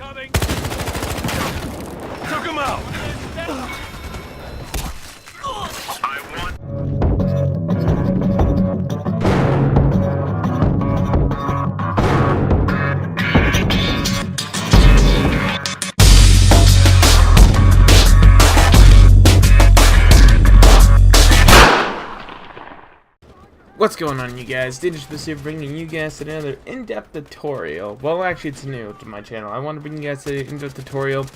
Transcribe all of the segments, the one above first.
Took him out! What's going on, you guys? Dangerous this here, bringing you guys another in-depth tutorial. Well, actually, it's new to my channel. I want to bring you guys an in-depth tutorial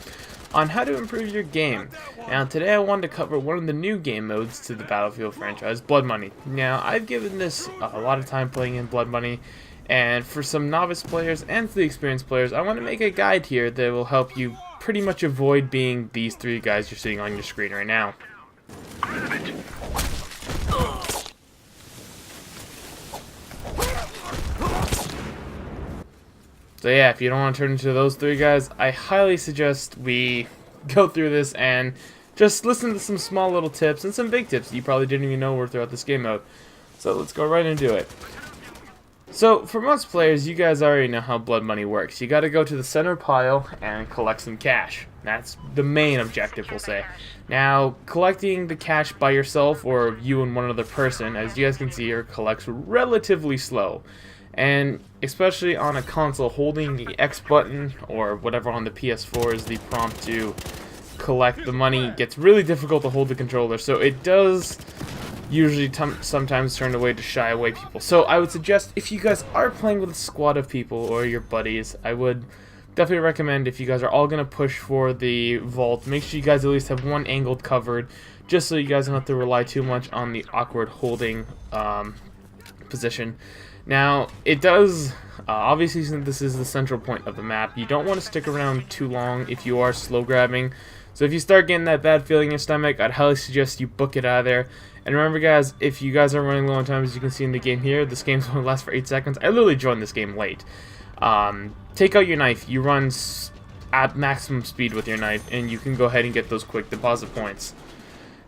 on how to improve your game. Now, today I wanted to cover one of the new game modes to the Battlefield franchise, Blood Money. Now, I've given this a lot of time playing in Blood Money, and for some novice players and for the experienced players, I want to make a guide here that will help you pretty much avoid being these three guys you're seeing on your screen right now. So yeah, if you don't want to turn into those three guys, I highly suggest we go through this and just listen to some small little tips and some big tips you probably didn't even know were throughout this game mode. So let's go right into it. So for most players, you guys already know how Blood Money works. You got to go to the center pile and collect some cash. That's the main objective, we'll say. Now, collecting the cash by yourself or you and one other person, as you guys can see here, collects relatively slow. And especially on a console, holding the X button or whatever on the PS4 is the prompt to collect the money gets really difficult to hold the controller, so it does usually sometimes turn away to shy away people. So I would suggest, if you guys are playing with a squad of people or your buddies, I would definitely recommend, if you guys are all going to push for the vault, make sure you guys at least have one angled covered, just so you guys don't have to rely too much on the awkward holding position. Now, it does, obviously, since this is the central point of the map, you don't want to stick around too long if you are slow grabbing. So if you start getting that bad feeling in your stomach, I'd highly suggest you book it out of there. And remember, guys, if you guys are running low on time, as you can see in the game here, this game's going to last for 8 seconds. I literally joined this game late. Take out your knife. You run at maximum speed with your knife, and you can go ahead and get those quick deposit points.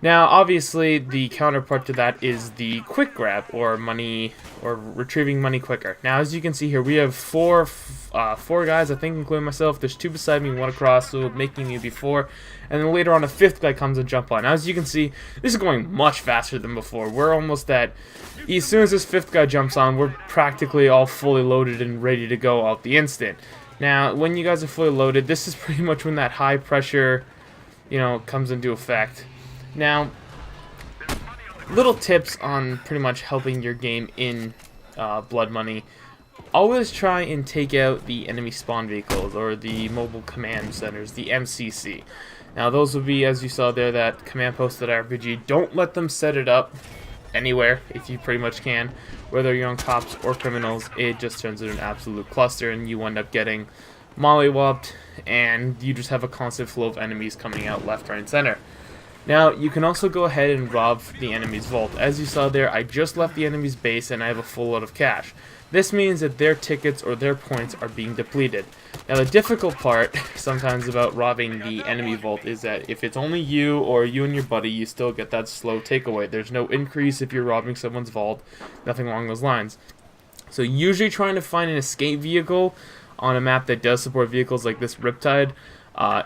Now, obviously, the counterpart to that is the quick grab, or money, or retrieving money quicker. Now, as you can see here, we have four guys, I think, including myself. There's two beside me, one across, so making me be four. And then later on, a fifth guy comes and jump on. Now, as you can see, this is going much faster than before. We're almost at, as soon as this fifth guy jumps on, we're practically all fully loaded and ready to go out the instant. Now, when you guys are fully loaded, this is pretty much when that high pressure, comes into effect. Now, little tips on pretty much helping your game in Blood Money. Always try and take out the enemy spawn vehicles, or the mobile command centers, the MCC. Now, those would be, as you saw there, that command post at RPG. Don't let them set it up anywhere, if you pretty much can. Whether you're on cops or criminals, it just turns into an absolute cluster, and you end up getting mollywopped, and you just have a constant flow of enemies coming out left, right, and center. Now, you can also go ahead and rob the enemy's vault. As you saw there, I just left the enemy's base and I have a full load of cash. This means that their tickets or their points are being depleted. Now, the difficult part sometimes about robbing the enemy vault is that if it's only you or you and your buddy, you still get that slow takeaway. There's no increase if you're robbing someone's vault, nothing along those lines. So usually trying to find an escape vehicle on a map that does support vehicles like this Riptide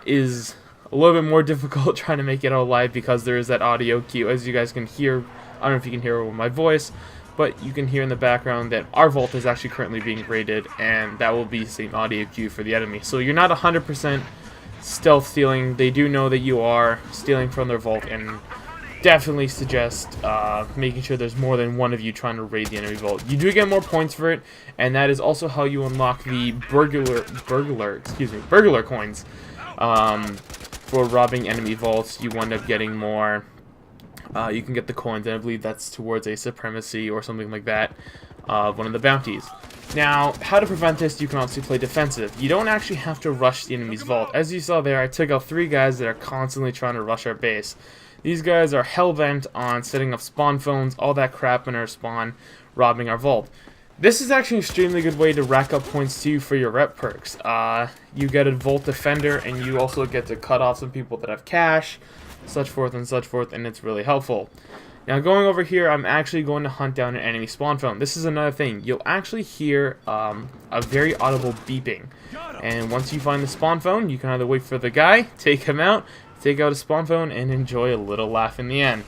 is a little bit more difficult trying to make it out alive, because there is that audio cue. As you guys can hear, I don't know if you can hear over my voice, but you can hear in the background that our vault is actually currently being raided, and that will be the same audio cue for the enemy. So you're not 100% stealth stealing. They do know that you are stealing from their vault, and definitely suggest making sure there's more than one of you trying to raid the enemy vault. You do get more points for it, and that is also how you unlock the burglar coins. For robbing enemy vaults, you end up getting more. You can get the coins, and I believe that's towards a supremacy or something like that, one of the bounties. Now, how to prevent this, you can also play defensive. You don't actually have to rush the enemy's vault. As you saw there, I took out 3 guys that are constantly trying to rush our base. These guys are hell-bent on setting up spawn phones, all that crap in our spawn, robbing our vault. This is actually an extremely good way to rack up points too for your rep perks. You get a Vault Defender, and you also get to cut off some people that have cash, such forth, and it's really helpful. Now going over here, I'm actually going to hunt down an enemy spawn phone. This is another thing. You'll actually hear a very audible beeping. And once you find the spawn phone, you can either wait for the guy, take him out, take out a spawn phone, and enjoy a little laugh in the end.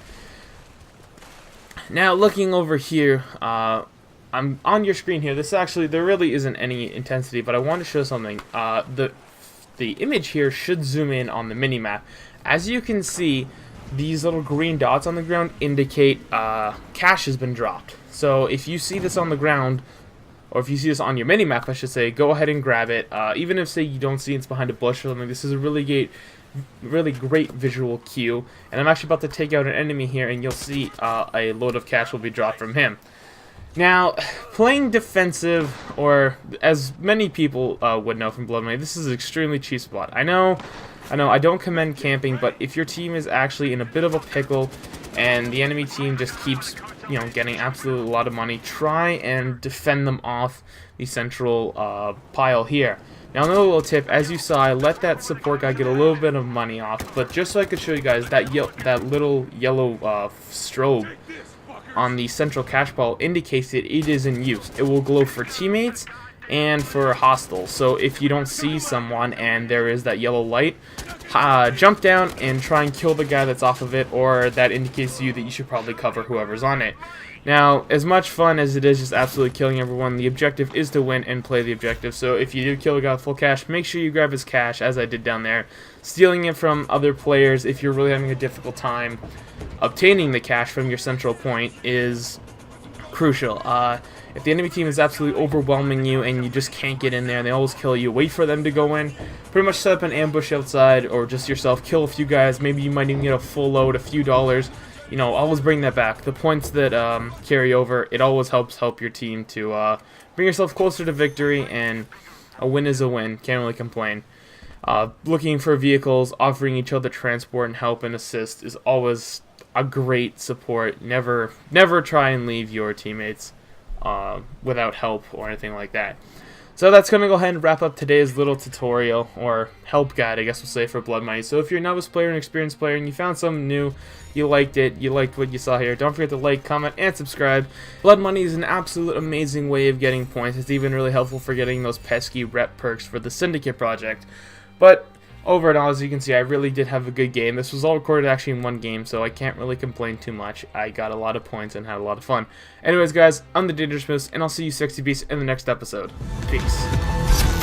Now looking over here, I'm on your screen here. This actually, there really isn't any intensity, but I want to show something. The image here should zoom in on the mini-map. As you can see, these little green dots on the ground indicate cash has been dropped. So if you see this on the ground, or if you see this on your mini-map, I should say, go ahead and grab it. Even if, say, you don't see it's behind a bush or something, this is a really great visual cue. And I'm actually about to take out an enemy here, and you'll see a load of cash will be dropped from him. Now, playing defensive, or as many people would know from Blood Money, this is an extremely cheap spot. I know, I don't commend camping, but if your team is actually in a bit of a pickle and the enemy team just keeps, getting absolutely a lot of money, try and defend them off the central pile here. Now, another little tip, as you saw, I let that support guy get a little bit of money off, but just so I could show you guys, that little yellow strobe on the central cash pile indicates that it is in use. It will glow for teammates and for hostiles. So if you don't see someone and there is that yellow light, jump down and try and kill the guy that's off of it, or that indicates to you that you should probably cover whoever's on it. Now, as much fun as it is just absolutely killing everyone, the objective is to win and play the objective. So if you do kill a guy with full cash, make sure you grab his cash, as I did down there. Stealing it from other players, if you're really having a difficult time obtaining the cash from your central point, is crucial. If the enemy team is absolutely overwhelming you and you just can't get in there and they always kill you, wait for them to go in. Pretty much set up an ambush outside, or just yourself, kill a few guys. Maybe you might even get a full load, a few dollars. Always bring that back. The points that carry over, it always help your team to bring yourself closer to victory, and a win is a win. Can't really complain. Looking for vehicles, offering each other transport and help and assist is always a great support. Never try and leave your teammates without help or anything like that. So that's going to go ahead and wrap up today's little tutorial, or help guide, I guess we'll say, for Blood Money. So if you're a novice player, an experienced player, and you found something new, you liked it, you liked what you saw here, don't forget to like, comment, and subscribe. Blood Money is an absolute amazing way of getting points. It's even really helpful for getting those pesky rep perks for the Syndicate project. But overall, as you can see, I really did have a good game. This was all recorded actually in one game, so I can't really complain too much. I got a lot of points and had a lot of fun. Anyways, guys, I'm the Dangerous Moose, and I'll see you 60 Beasts in the next episode. Peace.